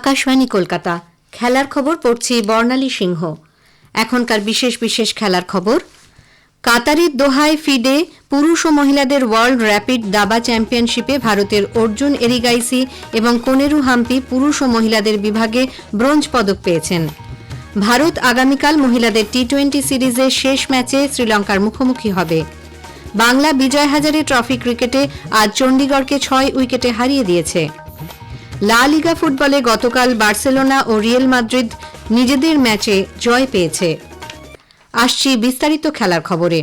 আকাশবাণী কলকাতা। খেলার খবর পড়ছি বর্ণালী সিংহ। এখনকার বিশেষ বিশেষ খেলার খবর। কাতারের দোহায় ফিডে পুরুষ ও মহিলাদের ওয়ার্ল্ড র্যাপিড দাবা চ্যাম্পিয়নশিপে ভারতের অর্জুন এরিগাইসি এবং কোনেরু হাম্পি পুরুষ ও মহিলাদের বিভাগে ব্রোঞ্জ পদক পেয়েছেন। ভারত আগামীকাল মহিলাদের টি-20 সিরিজের শেষ ম্যাচে শ্রীলঙ্কার মুখোমুখি হবে। বাংলা বিজয় হাজারে ট্রফি ক্রিকেটে আজ চণ্ডীগড়কে 6 উইকেটে হারিয়ে দিয়েছে। লা লিগা ফুটবলে গতকাল বার্সেলোনা ও রিয়েল মাদ্রিদ নিজেদের ম্যাচে জয় পেয়েছে। আসছি বিস্তারিত খেলার খবরে।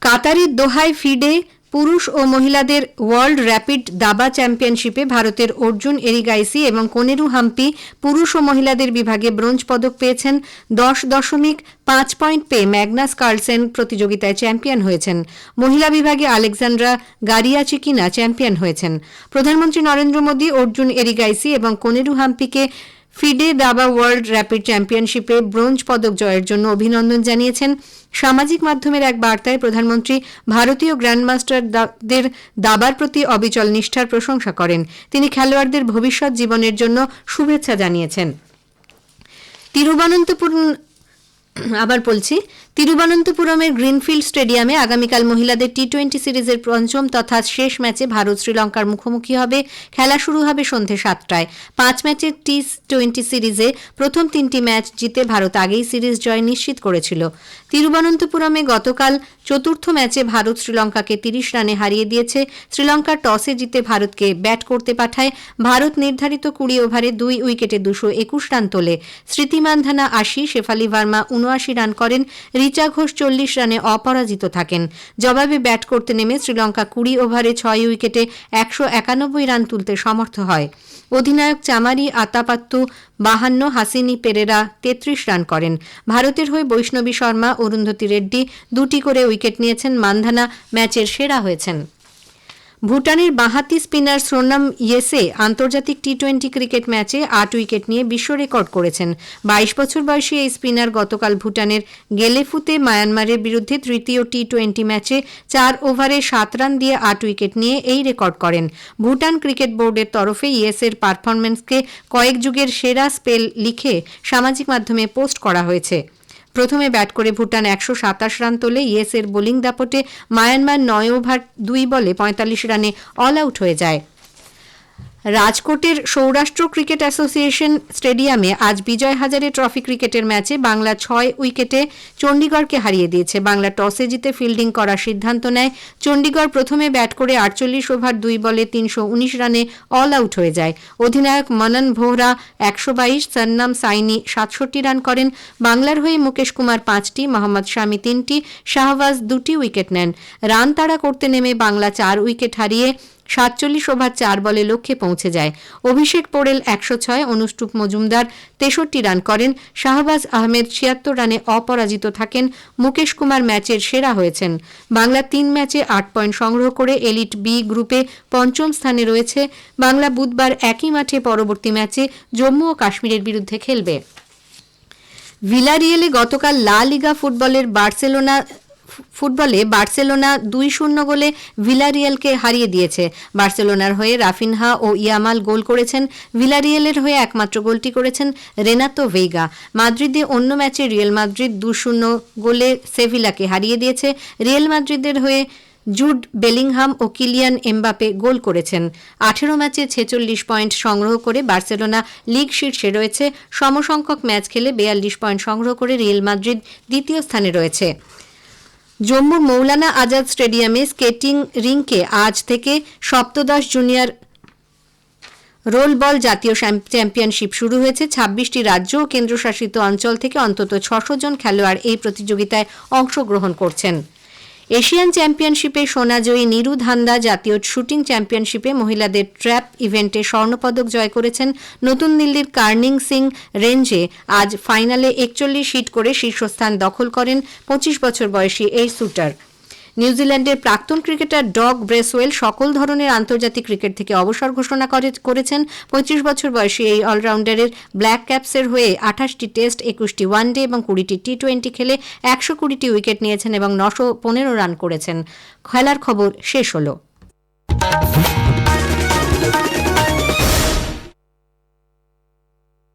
কাতারের দোহায় ফিডে পুরুষ ও মহিলাদের ওয়ার্ল্ড র্যাপিড দাবা চ্যাম্পিয়নশিপে ভারতের অর্জুন এরিগাইসি এবং কোনেরু হাম্পি পুরুষ ও মহিলাদের বিভাগে ব্রোঞ্জ পদক পেয়েছেন। 10.5 পয়েন্ট পেয়ে ম্যাগনাস কার্লসেন প্রতিযোগিতায় চ্যাম্পিয়ন হয়েছেন। মহিলা বিভাগে আলেকজান্ড্রা গারিয়াচিকিনা চ্যাম্পিয়ন হয়েছেন। প্রধানমন্ত্রী নরেন্দ্র মোদী অর্জুন এরিগাইসি এবং কোনেরু হাম্পিকে ফিডে দাবা ওয়ার্ল্ড র্যাপিড চ্যাম্পিয়নশিপে ব্রোঞ্জ পদক জয়ের জন্য অভিনন্দন জানিয়েছেন। সামাজিক মাধ্যমের এক বার্তায় প্রধানমন্ত্রী ভারতীয় গ্র্যান্ডমাস্টারদের দাবার প্রতি অবিচল নিষ্ঠার প্রশংসা করেন। তিনি খেলোয়াড়দের ভবিষ্যৎ জীবনের জন্য শুভেচ্ছা জানিয়েছেন। তিরুবনন্তপুরমের গ্রিনফিল্ড স্টেডিয়ামে আগামীকাল মহিলাদের টি-20 সিরিজের পঞ্চম তথা শেষ ম্যাচে ভারত শ্রীলঙ্কার মুখোমুখি হবে। খেলা শুরু হবে সন্ধ্যে 7টায়। 5 ম্যাচের টি-20 সিরিজে প্রথম 3টি ম্যাচ জিতে ভারত আগেই সিরিজ জয় নিশ্চিত করেছিল। তিরুবনন্তপুরমে গতকাল চতুর্থ ম্যাচে ভারত শ্রীলঙ্কাকে 30 রানে হারিয়ে দিয়েছে। শ্রীলঙ্কা টসে জিতে ভারতকে ব্যাট করতে পাঠায়। ভারত নির্ধারিত 20 ওভারে 2 উইকেটে 221 রান তোলে। স্মৃতি মান্ধানা 80, শেফালি ভার্মা 79 রান করেন। রিচা ঘোষ 40 রানে অপরাজিত থাকেন। জবাবে ব্যাট করতে নেমে শ্রীলঙ্কা 20 ওভারে 6 উইকেটে 191 রান তুলতে সমর্থ হয়। অধিনায়ক চামারি আতাপাত্তু 52, হাসিনি পেরেরা 33 রান করেন। ভারতের হয়ে বৈষ্ণবী শর্মা, অরুন্ধতী রেড্ডি 2টি করে উইকেট নিয়েছেন। মান্ধানা ম্যাচের সেরা হয়েছেন। ভুটানের বাঁহাতি স্পিনার সোনাম ইয়েসে আন্তর্জাতিক টি-20 ক্রিকেট ম্যাচে 8 উইকেট নিয়ে বিশ্ব রেকর্ড করেছেন। 22 বছর বয়সী এই স্পিনার গতকাল ভুটানের গেলেফুতে মায়ানমারের বিরুদ্ধে তৃতীয় টি-20 ম্যাচে 4 ওভারে 7 রান দিয়ে 8 উইকেট নিয়ে এই রেকর্ড করেন। ভুটান ক্রিকেট বোর্ডের তরফে ইয়েসের পারফরম্যান্সকে কয়েক যুগের সেরা স্পেল লিখে সামাজিক মাধ্যমে পোস্ট করা হয়েছে। প্রথমে ব্যাট করে ভুটান 127 রান তোলে। ইয়েসের বোলিং দাপটে মায়ানমার 9 ওভার 2 বলে 45 রানে অল আউট হয়ে যায়। রাজকোটের সৌরাষ্ট্র ক্রিকেট অ্যাসোসিয়েশন স্টেডিয়ামে আজ বিজয় হাজারে ট্রফি ক্রিকেটের ম্যাচে বাংলা 6 উইকেটে চণ্ডীগড়কে হারিয়ে দিয়েছে। বাংলা টসে জিতে ফিল্ডিং করার সিদ্ধান্ত নেয়। চণ্ডীগড় প্রথমে ব্যাট করে 48 ওভার 2 বলে 319 রানে অল আউট হয়ে যায়। অধিনায়ক মনন ভোহরা 122, সন্নাম সাইনি 67 রান করেন। বাংলার হয়ে মুকেশ কুমার 5টি, মোহাম্মদ শামি 3টি, শাহবাজ 2টি উইকেট নেন। রান তাড়া করতে নেমে বাংলা 4 উইকেট হারিয়ে 47 ওভার 4 বলে লক্ষ্যে পৌঁছে যায়। অভিষেক পোড়েল 106, অনুষ্টুপ মজুমদার 63 রান করেন। শাহবাজ আহমেদ 76 রানে অপরাজিত থাকেন। মুকেশ কুমার ম্যাচের সেরা হয়েছেন। বাংলা 3 ম্যাচে 8 পয়েন্ট সংগ্রহ করে এলিট বি গ্রুপে পঞ্চম স্থানে রয়েছে। বাংলা বুধবার একই মাঠে পরবর্তী ম্যাচে জম্মু ও কাশ্মীরের বিরুদ্ধে খেলবে। ভিলারিয়েলে গতকাল লা লিগা ফুটবলে বার্সেলোনা 2-0 গোলে ভিলারিয়ালকে হারিয়ে দিয়েছে। বার্সেলোনার হয়ে রাফিনহা ও ইয়ামাল গোল করেছেন। ভিলারিয়ালের হয়ে একমাত্র গোলটি করেছেন রেনাতো ভেইগা। মাদ্রিদে অন্য ম্যাচে রিয়েল মাদ্রিদ 2-0 গোলে সেভিলাকে হারিয়ে দিয়েছে। রিয়েল মাদ্রিদের হয়ে জুড বেলিংহাম ও কিলিয়ান এমবাপে গোল করেছেন। 18 ম্যাচে 46 পয়েন্ট সংগ্রহ করে বার্সেলোনা লিগ শীর্ষে রয়েছে। সমসংখ্যক ম্যাচ খেলে 42 পয়েন্ট সংগ্রহ করে রিয়েল মাদ্রিদ দ্বিতীয় স্থানে রয়েছে। জম্মুর মৌলানা আজাদ স্টেডিয়ামে স্কেটিং রিংকে আজ থেকে সপ্তদশ জুনিয়র রোল বল জাতীয় চ্যাম্পিয়নশিপ শুরু হয়েছে। 26টি রাজ্য ও কেন্দ্রশাসিত অঞ্চল থেকে অন্তত 600 জন খেলোয়াড় এই প্রতিযোগিতায় অংশগ্রহণ করছেন। এশিয়ান চ্যাম্পিয়নশিপে সোনাজয়ী নিরু ধান্দা জাতীয় শুটিং চ্যাম্পিয়নশিপে মহিলাদের ট্র্যাপ ইভেন্টে স্বর্ণপদক জয় করেছেন। নতুন দিল্লির কার্নিং সিং রেঞ্জে আজ ফাইনালে 41 হিট করে শীর্ষস্থান দখল করেন 25 বছর বয়সী এই শুটার। নিউজিল্যান্ডের প্রাক্তন ক্রিকেটার ডগ ব্রেসওয়েল সকল ধরনের আন্তর্জাতিক ক্রিকেট থেকে অবসর ঘোষণা করেছেন। 25 বছর বয়সী এই অলরাউন্ডারের ব্ল্যাক ক্যাপসের হয়ে 28টি টেস্ট, 21টি ওয়ানডে এবং 20টি টি-20 খেলে 120টি উইকেট নিয়েছেন এবং 915 রান করেছেন। খেলার খবর শেষ হলো।